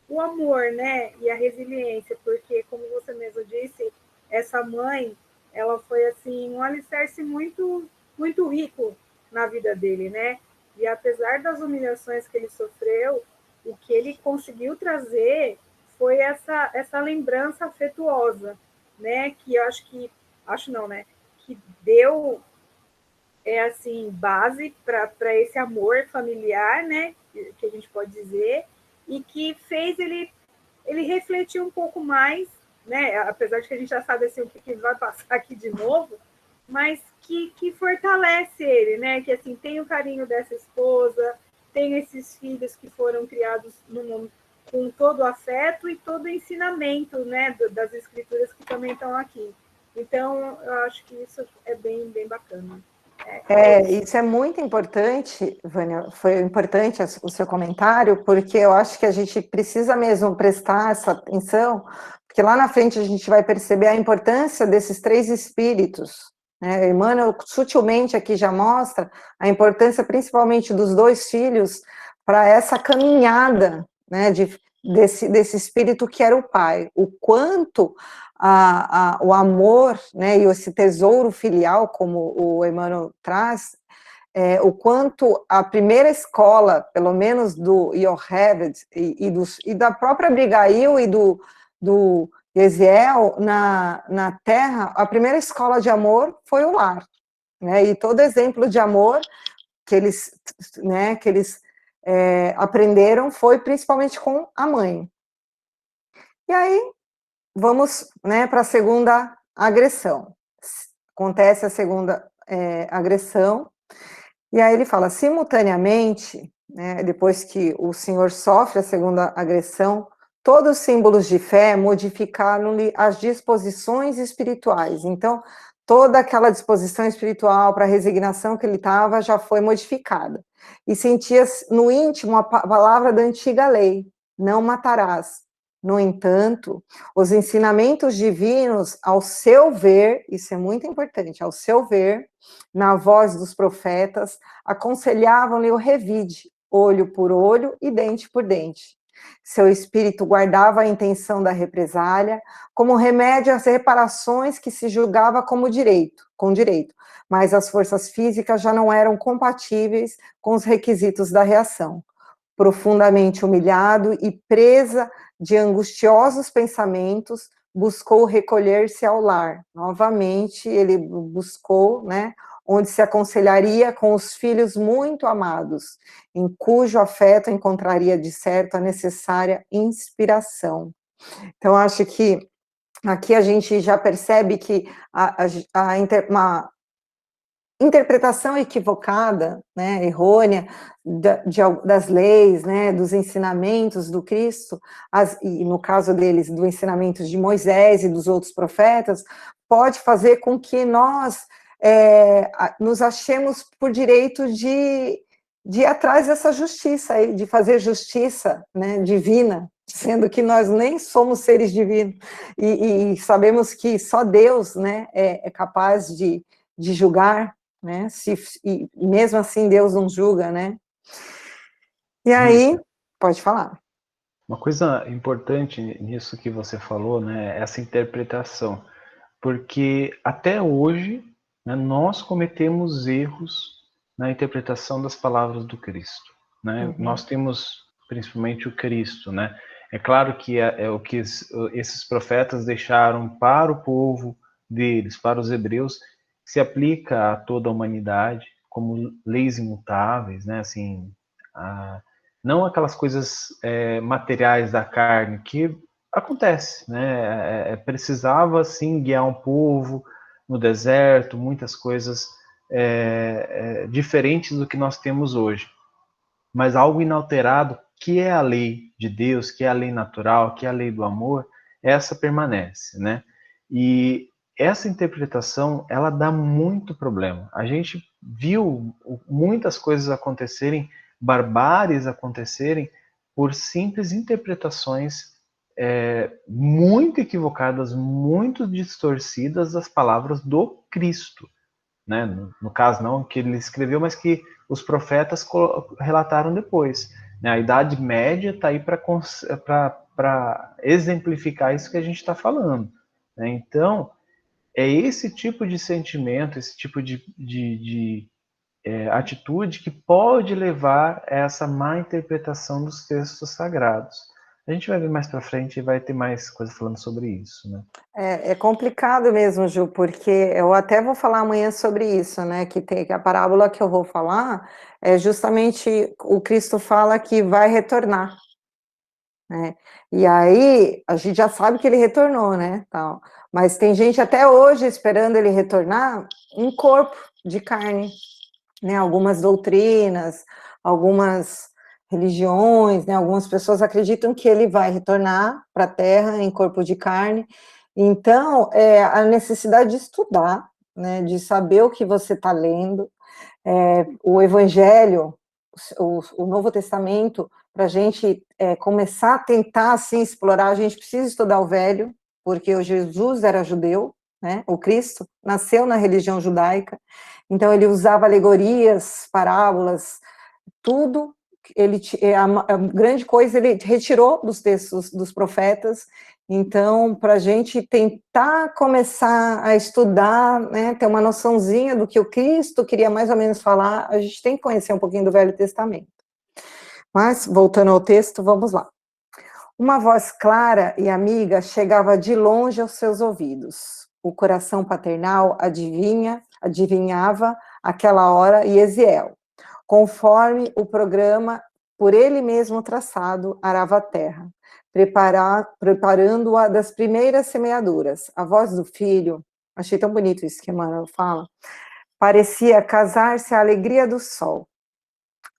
o amor, né, e a resiliência, porque, como você mesmo disse, essa mãe, ela foi assim um alicerce muito, muito rico na vida dele, né? E apesar das humilhações que ele sofreu, o que ele conseguiu trazer foi essa lembrança afetuosa, né? Que eu acho não, né? Que deu assim base para esse amor familiar, né? Que a gente pode dizer, e que fez ele refletir um pouco mais, né? Apesar de que a gente já sabe assim, o que vai passar aqui de novo, mas que fortalece ele, né? Que assim tem o carinho dessa esposa, tem esses filhos que foram criados com todo o afeto e todo o ensinamento, né? Das escrituras que também estão aqui. Então, eu acho que isso é bem, bem bacana. Isso é muito importante, Vânia, foi importante o seu comentário, porque eu acho que a gente precisa mesmo prestar essa atenção, porque lá na frente a gente vai perceber a importância desses 3 espíritos, né? Emmanuel sutilmente aqui já mostra a importância principalmente dos 2 filhos para essa caminhada, né, desse espírito que era o pai, o quanto o amor, né, e esse tesouro filial, como o Emmanuel traz, o quanto a primeira escola, pelo menos do Yocheved e da própria Abigail e do Jesiel na Terra, a primeira escola de amor foi o lar, né, e todo exemplo de amor que eles aprenderam foi principalmente com a mãe. E aí, vamos, né, para a segunda agressão. Acontece a segunda agressão, e aí ele fala, simultaneamente, né, depois que o senhor sofre a segunda agressão, todos os símbolos de fé modificaram-lhe as disposições espirituais. Então, toda aquela disposição espiritual para a resignação que ele estava já foi modificada. E sentia no íntimo a palavra da antiga lei, não matarás. No entanto, os ensinamentos divinos, ao seu ver, isso é muito importante, ao seu ver, na voz dos profetas, aconselhavam-lhe o revide, olho por olho e dente por dente. Seu espírito guardava a intenção da represália como remédio às reparações que se julgava com direito, mas as forças físicas já não eram compatíveis com os requisitos da reação. Profundamente humilhado e presa de angustiosos pensamentos, buscou recolher-se ao lar. Novamente, ele buscou, né, onde se aconselharia com os filhos muito amados, em cujo afeto encontraria, de certo, a necessária inspiração. Então, acho que aqui a gente já percebe que uma interpretação equivocada, né, errônea, das leis, né, dos ensinamentos do Cristo, e no caso deles, do ensinamento de Moisés e dos outros profetas, pode fazer com que nós nos achemos por direito de ir atrás dessa justiça, aí, de fazer justiça, né, divina, sendo que nós nem somos seres divinos, e sabemos que só Deus, né, é capaz de julgar, né? E mesmo assim Deus não julga, né? E aí, pode falar. Uma coisa importante nisso que você falou, né, essa interpretação, porque até hoje, né, nós cometemos erros na interpretação das palavras do Cristo, né? Uhum. Nós temos principalmente o Cristo, né? É claro que é o que esses profetas deixaram para o povo deles, para os hebreus, se aplica a toda a humanidade como leis imutáveis, né? Assim, não aquelas coisas materiais da carne que acontece, né? Precisava sim guiar um povo no deserto, muitas coisas diferentes do que nós temos hoje, mas algo inalterado, que é a lei de Deus, que é a lei natural, que é a lei do amor, essa permanece, né? E essa interpretação, ela dá muito problema. A gente viu muitas coisas acontecerem, barbáries acontecerem, por simples interpretações muito equivocadas, muito distorcidas das palavras do Cristo, né? No caso, não que ele escreveu, mas que os profetas relataram depois, né? A Idade Média está aí para exemplificar isso que a gente está falando, né? Então, é esse tipo de sentimento, esse tipo de atitude que pode levar a essa má interpretação dos textos sagrados. A gente vai ver mais para frente e vai ter mais coisa falando sobre isso, né? É complicado mesmo, Ju, porque eu até vou falar amanhã sobre isso, né? Que tem a parábola que eu vou falar é justamente o Cristo fala que vai retornar, né? E aí a gente já sabe que ele retornou, né? Tal. Mas tem gente até hoje esperando ele retornar em corpo de carne, né? Algumas doutrinas, algumas religiões, né? Algumas pessoas acreditam que ele vai retornar para a Terra em corpo de carne. Então, a necessidade de estudar, né? De saber o que você está lendo, o Evangelho, o Novo Testamento, para a gente começar a tentar assim explorar, a gente precisa estudar o Velho, porque o Jesus era judeu, né? O Cristo nasceu na religião judaica, então ele usava alegorias, parábolas, tudo. A grande coisa ele retirou dos textos dos profetas. Então, para a gente tentar começar a estudar, né, ter uma noçãozinha do que o Cristo queria mais ou menos falar, a gente tem que conhecer um pouquinho do Velho Testamento. Mas, voltando ao texto, vamos lá. Uma voz clara e amiga chegava de longe aos seus ouvidos. O coração paternal adivinhava aquela hora Yesiel, conforme o programa por ele mesmo traçado, arava a terra, preparando-a das primeiras semeaduras. A voz do filho, achei tão bonito isso que Emmanuel fala, parecia casar-se à alegria do sol.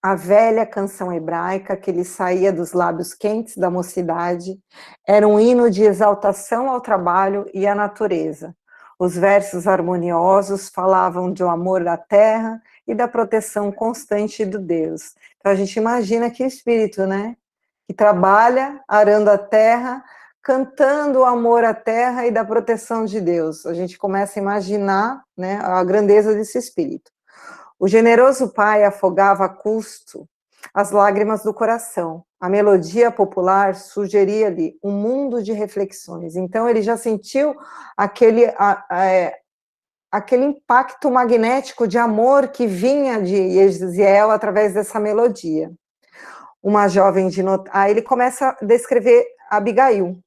A velha canção hebraica que lhe saía dos lábios quentes da mocidade era um hino de exaltação ao trabalho e à natureza. Os versos harmoniosos falavam do amor à terra e da proteção constante do Deus. Então a gente imagina que espírito, né? Que trabalha arando a terra, cantando o amor à terra e da proteção de Deus. A gente começa a imaginar, né, a grandeza desse espírito. O generoso pai afogava a custo as lágrimas do coração. A melodia popular sugeria-lhe um mundo de reflexões. Então ele já sentiu aquele impacto magnético de amor que vinha de Yesiel através dessa melodia. Uma jovem aí ele começa a descrever Abigail.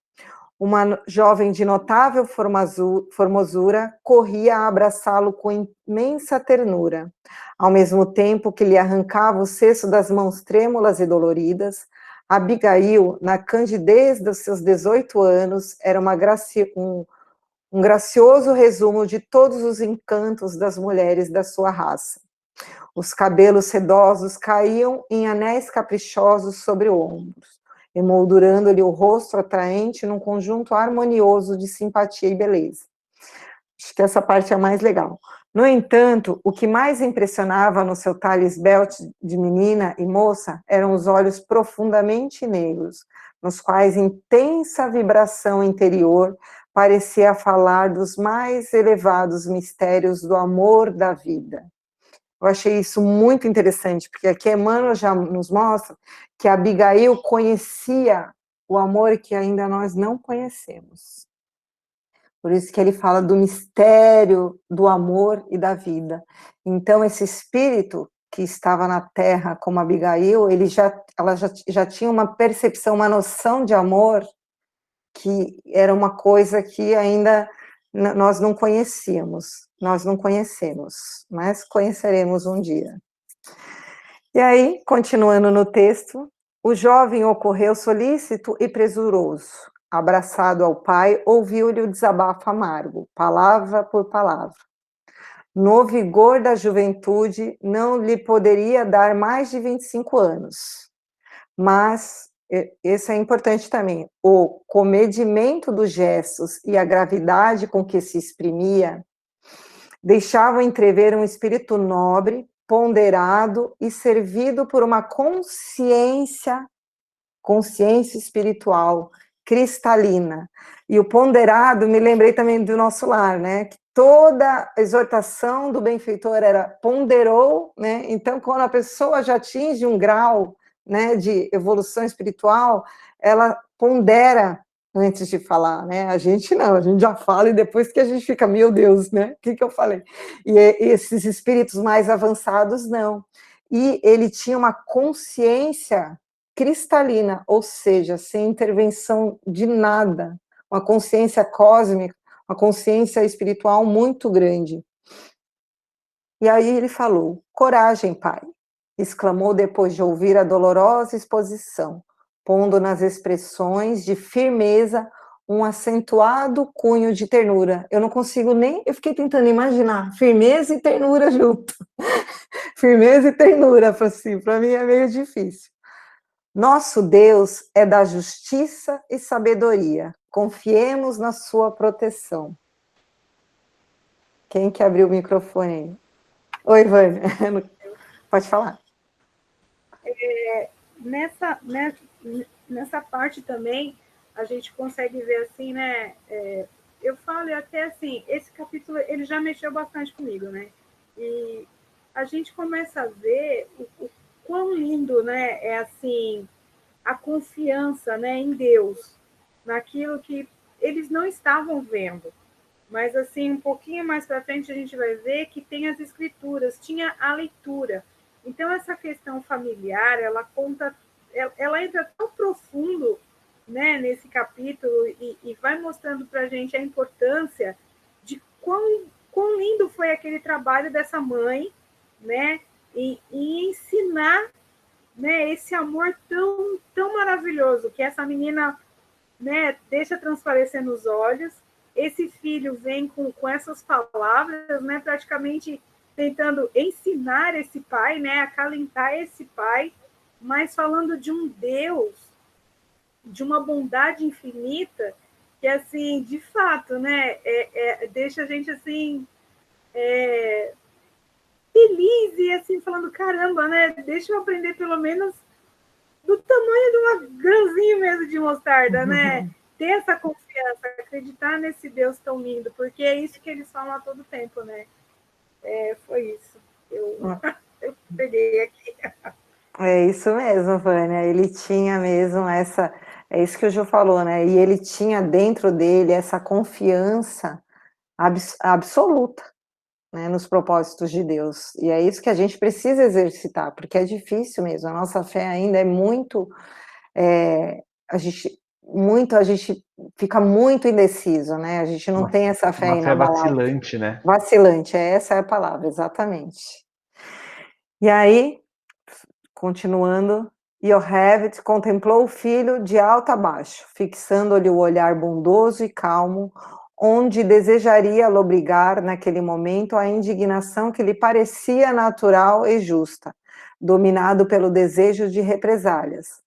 Uma jovem de notável formosura corria a abraçá-lo com imensa ternura, ao mesmo tempo que lhe arrancava o cesto das mãos trêmulas e doloridas. Abigail, na candidez dos seus 18 anos, era um gracioso resumo de todos os encantos das mulheres da sua raça. Os cabelos sedosos caíam em anéis caprichosos sobre ombros, emoldurando-lhe o rosto atraente num conjunto harmonioso de simpatia e beleza. Acho que essa parte é a mais legal. No entanto, o que mais impressionava no seu talhe esbelte de menina e moça eram os olhos profundamente negros, nos quais intensa vibração interior parecia falar dos mais elevados mistérios do amor da vida. Eu achei isso muito interessante, porque aqui Emmanuel já nos mostra que Abigail conhecia o amor que ainda nós não conhecemos. Por isso que ele fala do mistério do amor e da vida. Então, esse espírito que estava na Terra como Abigail, ela já tinha uma percepção, uma noção de amor, que era uma coisa que ainda nós não conhecíamos, nós não conhecemos, mas conheceremos um dia. E aí, continuando no texto, o jovem ocorreu solícito e presuroso. Abraçado ao pai, ouviu-lhe o desabafo amargo, palavra por palavra. No vigor da juventude, não lhe poderia dar mais de 25 anos. Mas, esse é importante também, o comedimento dos gestos e a gravidade com que se exprimia deixavam entrever um espírito nobre, ponderado e servido por uma consciência espiritual, cristalina. E o ponderado, me lembrei também do nosso lar, né? Que toda exortação do benfeitor era ponderou, né? Então, quando a pessoa já atinge um grau, né, de evolução espiritual, ela pondera antes de falar, né? A gente não, a gente já fala e depois que a gente fica, meu Deus, né? O que eu falei? E esses espíritos mais avançados, não. E ele tinha uma consciência cristalina, ou seja, sem intervenção de nada, uma consciência cósmica, uma consciência espiritual muito grande. E aí ele falou, coragem, pai, exclamou depois de ouvir a dolorosa exposição, pondo nas expressões de firmeza um acentuado cunho de ternura. Eu não consigo nem, eu fiquei tentando imaginar, firmeza e ternura junto. Firmeza e ternura, assim, para mim é meio difícil. Nosso Deus é da justiça e sabedoria. Confiemos na sua proteção. Quem que abriu o microfone aí? Oi, Vânia. Pode falar. Nessa parte também, a gente consegue ver assim, né? Eu falo até assim, esse capítulo, ele já mexeu bastante comigo, né? E a gente começa a ver o quão lindo, né? É assim, a confiança, né, em Deus, naquilo que eles não estavam vendo. Mas, assim, um pouquinho mais para frente, a gente vai ver que tem as escrituras, tinha a leitura. Então, essa questão familiar, ela entra tão profundo, né, nesse capítulo e vai mostrando para a gente a importância de quão lindo foi aquele trabalho dessa mãe, né, e ensinar, né, esse amor tão maravilhoso que essa menina, né, deixa transparecer nos olhos. Esse filho vem com essas palavras, né, praticamente tentando ensinar esse pai, né, acalentar esse pai, mas falando de um Deus, de uma bondade infinita, que, assim, de fato, né, deixa a gente, assim, feliz e, assim, falando, caramba, né, deixa eu aprender pelo menos do tamanho de uma grãozinha mesmo de mostarda, né? Ter essa confiança, acreditar nesse Deus tão lindo, porque é isso que eles falam a todo tempo, né? Foi isso. Eu peguei aqui. É isso mesmo, Vânia. Ele tinha mesmo essa... É isso que o Ju falou, né? E ele tinha dentro dele essa confiança absoluta, né, nos propósitos de Deus. E é isso que a gente precisa exercitar, porque é difícil mesmo. A nossa fé ainda é muito... a gente fica muito indeciso, né? A gente não tem essa fé inabalada. Uma fé inabalável. Vacilante, né? Vacilante, essa é a palavra, exatamente. E aí, continuando, Yocheved contemplou o filho de alto a baixo, fixando-lhe o olhar bondoso e calmo, onde desejaria lobrigar, naquele momento, a indignação que lhe parecia natural e justa, dominado pelo desejo de represálias.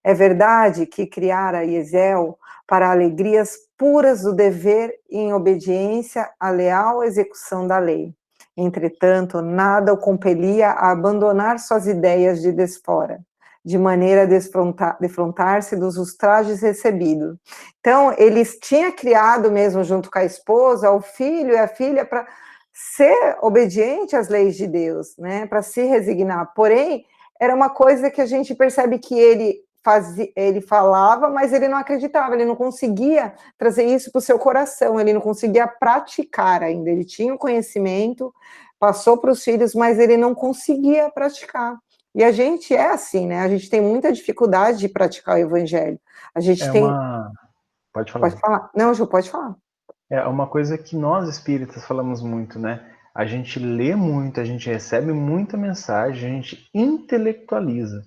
É verdade que criara Yesiel para alegrias puras do dever e em obediência à leal execução da lei. Entretanto, nada o compelia a abandonar suas ideias de desfora, de maneira a defrontar-se dos ultrajes recebidos. Então, eles tinham criado mesmo, junto com a esposa, o filho e a filha para ser obediente às leis de Deus, né, para se resignar. Porém, era uma coisa que a gente percebe que ele falava, mas ele não acreditava, ele não conseguia trazer isso para o seu coração, ele não conseguia praticar ainda, ele tinha o conhecimento, passou para os filhos, mas ele não conseguia praticar. E a gente é assim, né? A gente tem muita dificuldade de praticar o evangelho. A gente tem... Pode falar. Pode falar. Não, Ju, pode falar. É uma coisa que nós espíritas falamos muito, né? A gente lê muito, a gente recebe muita mensagem, a gente intelectualiza.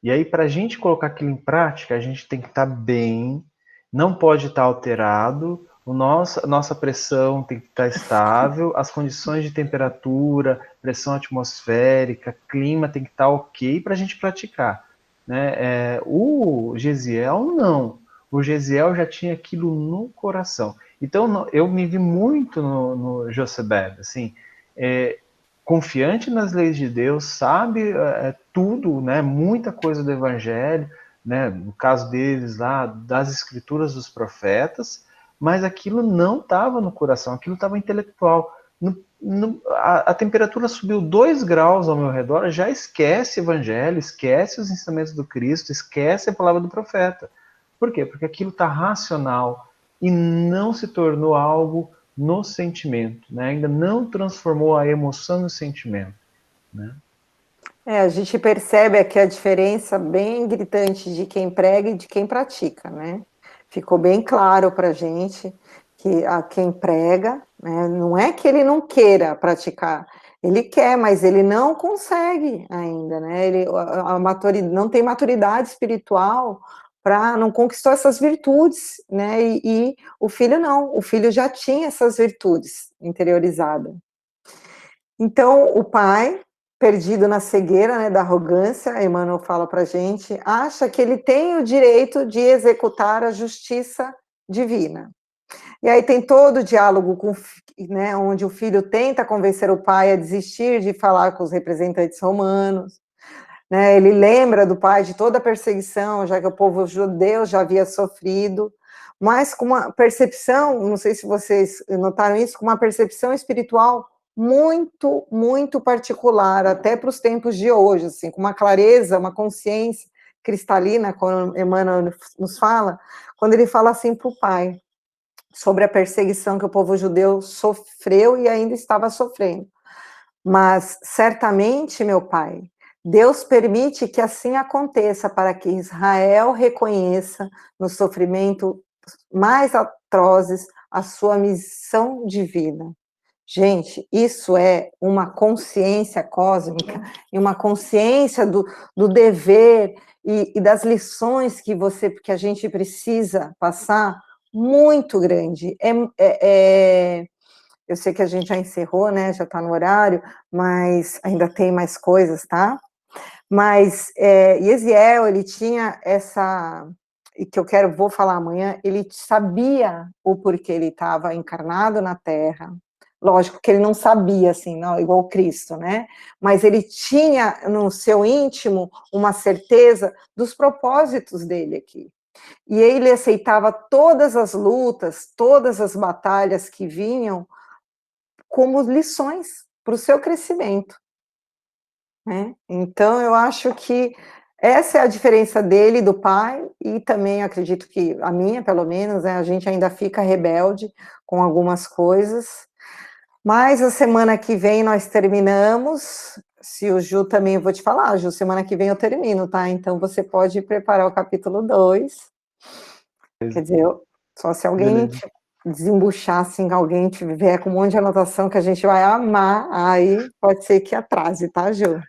E aí, para a gente colocar aquilo em prática, a gente tem que estar bem, não pode estar alterado, nossa pressão tem que estar estável, as condições de temperatura, pressão atmosférica, clima tem que estar ok para a gente praticar. Né? O Gesiel, não. O Gesiel já tinha aquilo no coração. Então, eu me vi muito no Jochebed, assim, confiante nas leis de Deus, sabe tudo, né, muita coisa do Evangelho, né, no caso deles lá, das escrituras dos profetas, mas aquilo não estava no coração, aquilo estava intelectual. A temperatura subiu 2 graus ao meu redor, já esquece o Evangelho, esquece os ensinamentos do Cristo, esquece a palavra do profeta. Por quê? Porque aquilo está racional e não se tornou algo no sentimento, né? Ainda não transformou a emoção no sentimento, né? A gente percebe aqui a diferença bem gritante de quem prega e de quem pratica, né? Ficou bem claro para a gente que a quem prega, né, não é que ele não queira praticar, ele quer, mas ele não consegue ainda, né? Ele não tem maturidade espiritual não conquistou essas virtudes, né? E o filho não, o filho já tinha essas virtudes interiorizadas. Então, o pai, perdido na cegueira, né, da arrogância, Emmanuel fala para a gente, acha que ele tem o direito de executar a justiça divina. E aí tem todo o diálogo né, onde o filho tenta convencer o pai a desistir de falar com os representantes romanos, né, ele lembra do pai de toda a perseguição, já que o povo judeu já havia sofrido, mas com uma percepção, não sei se vocês notaram isso, com uma percepção espiritual muito, muito particular, até para os tempos de hoje, assim, com uma clareza, uma consciência cristalina, quando Emmanuel nos fala, quando ele fala assim para o pai, sobre a perseguição que o povo judeu sofreu e ainda estava sofrendo. Mas, certamente, meu pai, Deus permite que assim aconteça para que Israel reconheça no sofrimento mais atrozes a sua missão divina. Gente, isso é uma consciência cósmica e uma consciência do dever e das lições que a gente precisa passar muito grande. Eu sei que a gente já encerrou, né? Já está no horário, mas ainda tem mais coisas, tá? Mas Yesiel, ele tinha essa, e que vou falar amanhã, ele sabia o porquê ele estava encarnado na Terra. Lógico que ele não sabia, assim, não, igual Cristo, né? Mas ele tinha no seu íntimo uma certeza dos propósitos dele aqui. E ele aceitava todas as lutas, todas as batalhas que vinham como lições para o seu crescimento. Né? Então, eu acho que essa é a diferença dele e do pai, e também acredito que a minha, pelo menos, né, a gente ainda fica rebelde com algumas coisas, mas a semana que vem nós terminamos, se o Ju também, eu vou te falar, Ju, semana que vem eu termino, tá? Então você pode preparar o capítulo 2, quer dizer, só se alguém desembuchar, assim, alguém tiver com um monte de anotação que a gente vai amar, aí pode ser que atrase, tá, Ju?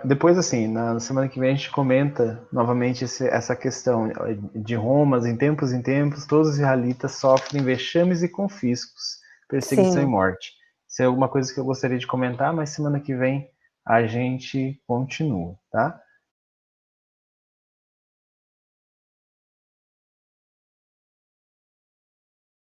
Depois, assim, na semana que vem a gente comenta novamente essa questão de Roma, em tempos, todos os israelitas sofrem vexames e confiscos, perseguição e Sim. morte. Isso é alguma coisa que eu gostaria de comentar, mas semana que vem a gente continua, tá?